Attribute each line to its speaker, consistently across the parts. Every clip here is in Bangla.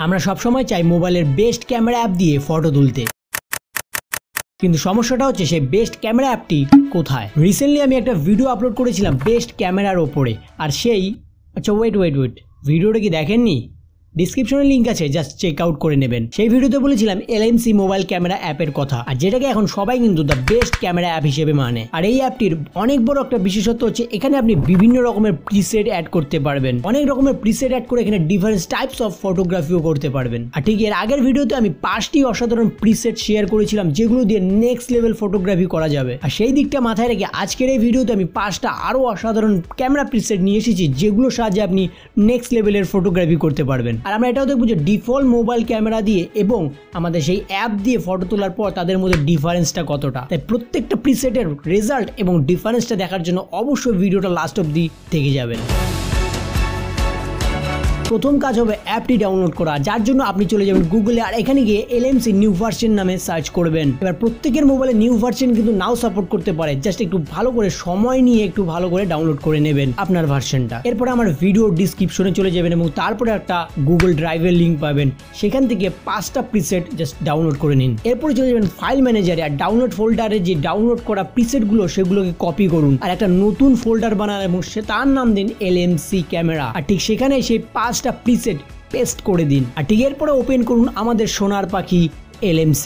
Speaker 1: আমরা সবসময় চাই মোবাইলের বেস্ট ক্যামেরা অ্যাপ দিয়ে ফটো তুলতে, কিন্তু সমস্যাটা হচ্ছে সেই বেস্ট ক্যামেরা অ্যাপটি কোথায়। রিসেন্টলি আমি একটা ভিডিও আপলোড করেছিলাম বেস্ট ক্যামেরার ওপরে, আর সেই ওয়েট ভিডিওটা কি দেখেননি? ডিসক্রিপশনে লিঙ্ক আছে, জাস্ট চেক আউট করে নেবেন। সেই ভিডিওতে বলেছিলাম LMC মোবাইল ক্যামেরা অ্যাপের কথা, আর যেটাকে এখন সবাই কিন্তু দ্য বেস্ট ক্যামেরা অ্যাপ হিসেবে মানে। আর এই অ্যাপটির অনেক বড় একটা বিশেষত্ব হচ্ছে এখানে আপনি বিভিন্ন রকমের প্রিসেট অ্যাড করতে পারবেন, অনেক রকমের প্রিসেট অ্যাড করে এখানে ডিফারেন্ট টাইপস অফ ফটোগ্রাফিও করতে পারবেন। আর ঠিক এর আগের ভিডিওতে আমি 5টি অসাধারণ প্রিসেট শেয়ার করেছিলাম যেগুলো দিয়ে নেক্সট লেভেল ফটোগ্রাফি করা যাবে। আর সেই দিকটা মাথায় রেখে আজকের এই ভিডিওতে আমি 5টা আরো অসাধারণ ক্যামেরা প্রিসেট নিয়ে এসেছি যেগুলোর সাহায্যে আপনি নেক্সট লেভেলের ফটোগ্রাফি করতে পারবেন। আর আমরা এটাও দেখবো যে ডিফল্ট মোবাইল ক্যামেরা দিয়ে এবং আমাদের সেই অ্যাপ দিয়ে ফটো তোলার পর তাদের মধ্যে ডিফারেন্সটা কতটা। তাই প্রত্যেকটা প্রিসেটের রেজাল্ট এবং ডিফারেন্সটা দেখার জন্য অবশ্যই ভিডিওটা লাস্ট অবধি দেখে যাবেন। প্রথম কাজ হবে অ্যাপটি ডাউনলোড করা, যার জন্য আপনি চলে যাবেন গুগলে, আর এখানে গিয়ে LMC নিউ ভার্সন নামে সার্চ করবেন। এবার প্রত্যেকের মোবাইলে নিউ ভার্সন কিন্তু নাও সাপোর্ট করতে পারে, জাস্ট একটু ভালো করে সময় নিয়ে একটু ভালো করে ডাউনলোড করে নেবেন আপনার ভার্সনটা। এরপরে আমার ভিডিও ডিসক্রিপশনে চলে যাবেন এবং তারপরে একটা গুগল ড্রাইভের লিঙ্ক পাবেন, সেখান থেকে 5টা প্রিসেট জাস্ট ডাউনলোড করে নিন। এরপরে চলে যাবেন ফাইল ম্যানেজারে, আর ডাউনলোড ফোল্ডারে যে ডাউনলোড করা প্রিসেটগুলো সেগুলোকে কপি করুন আর একটা নতুন ফোল্ডার বানান এবং তার নাম দিন LMC ক্যামেরা। আর ঠিক সেখানে সেই 5টা প্রিসেট পেস্ট করে দিন। আর ঠিক এরপরে ওপেন করুন আমাদের সোনার পাখি LMC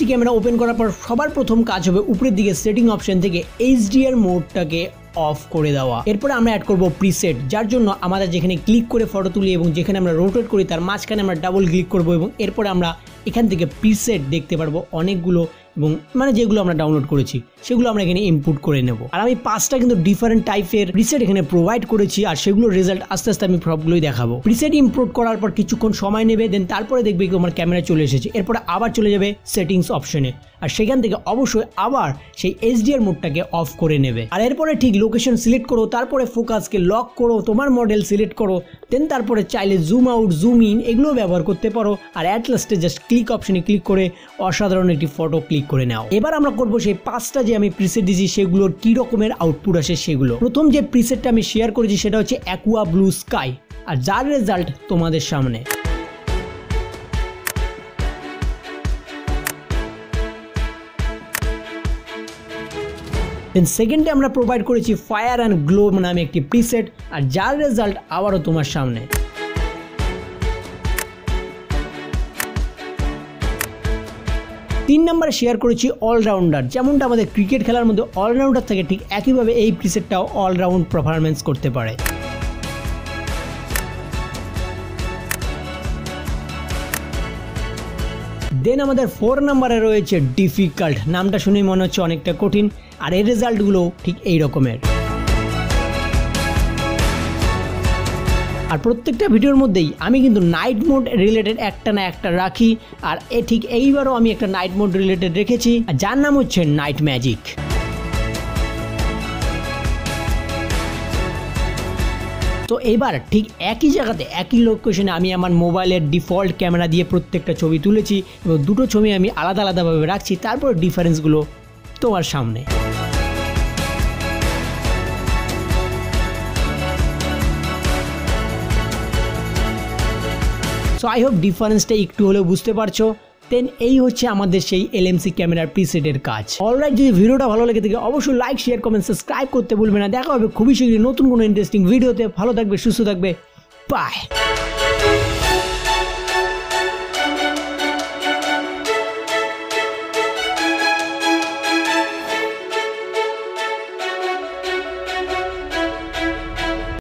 Speaker 1: ক্যামেরা। ওপেন করার পর সবার প্রথম কাজ হবে উপরের দিকে সেটিং অপশন থেকে HDR মোডটাকে অফ করে দেওয়া। এরপরে আমরা অ্যাড করব প্রিসেট, যার জন্য আমাদের যেখানে ক্লিক করে ফটো তুলি এবং যেখানে আমরা রোটেট করি তার মাঝখানে আমরা ডাবল ক্লিক করব এবং এরপরে আমরা এখান থেকে প্রিসেট দেখতে পারবো অনেকগুলো, এবং মানে যেগুলো আমরা ডাউনলোড করেছি সেগুলো আমরা এখানে ইনপুট করে নেব। আর আমি 5টা কিন্তু ডিফারেন্ট টাইপের প্রিসেট এখানে প্রোভাইড করেছি, আর সেগুলোর রেজাল্ট আস্তে আস্তে আমি সবগুলোই দেখাবো। প্রিসেট ইম্পোর্ট করার পর কিছুক্ষণ সময় নেবে, দেন তারপরে দেখবে কি আমার ক্যামেরা চলে এসেছে। এরপরে আবার চলে যাবে সেটিংস অপশনে, আর সেখান থেকে অবশ্যই আবার সেই HDR মোডটাকে অফ করে নেবে। আর এরপরে ঠিক লোকেশন সিলেক্ট করো, তারপরে ফোকাসকে লক করো, তোমার মডেল সিলেক্ট করো, দেন তারপরে চাইলে জুম আউট জুম ইন এগুলো ব্যবহার করতে পারো। আর অ্যাট লাস্টে জাস্ট ক্লিক অপশনে ক্লিক করে অসাধারণ একটি ফটো ক্লিক করে নাও। এবার আমরা করব সেই 5টা যে আমি প্রিসেট দিয়েছি সেগুলোর কি রকমের আউটপুট আসে সেগুলো। প্রথম যে প্রিসেটটা আমি শেয়ার করেছি সেটা হচ্ছে অ্যাকুয়া ব্লু স্কাই, আর যার রেজাল্ট তোমাদের সামনে। সেকেন্ডে আমরা প্রোভাইড করেছি ফায়ার অ্যান্ড গ্লো নামে একটি প্রিসেট, আর যার রেজাল্ট আবারও তোমার সামনে। 3 নম্বরে শেয়ার করেছি অলরাউন্ডার, যেমনটা আমাদের ক্রিকেট খেলার মধ্যে অলরাউন্ডার থাকে ঠিক একইভাবে এই প্রিসেটটাও অলরাউন্ড পারফরম্যান্স করতে পারে। দেন আমাদের 4 নম্বরে রয়েছে ডিফিকাল্ট, নামটা শুনেই মনে হচ্ছে অনেকটা কঠিন, আর এর রেজাল্টগুলো ঠিক এই রকমের। আর প্রত্যেকটা ভিডিওর মধ্যেই আমি কিন্তু নাইট মোড রিলেটেড একটা না একটা রাখি, আর ঠিক এইবারও আমি একটা নাইট মোড রিলেটেড রেখেছি, যার নাম হচ্ছে নাইট ম্যাজিক। তো এবার ঠিক একই জায়গাতে একই লোকেশনে আমি আমার মোবাইলের ডিফল্ট ক্যামেরা দিয়ে প্রত্যেকটা ছবি তুলেছি এবং দুটো ছবি আমি আলাদা আলাদাভাবে রাখছি, তারপর ডিফারেন্সগুলো তোমার সামনে। সো আই হোপ ডিফারেন্সটা একটু হলেও বুঝতে পারছো। দেন এই হচ্ছে আমাদের সেই LMC ক্যামেরার প্রিসেটের কাজ। অলরাইট, যদি ভিডিওটা ভালো লেগে থাকে অবশ্যই লাইক শেয়ার কমেন্ট সাবস্ক্রাইব করতে ভুলবে না। দেখা হবে খুবই শীঘ্রই নতুন কোনো ইন্টারেস্টিং ভিডিওতে। ভালো থাকবে, সুস্থ থাকবে, বাই।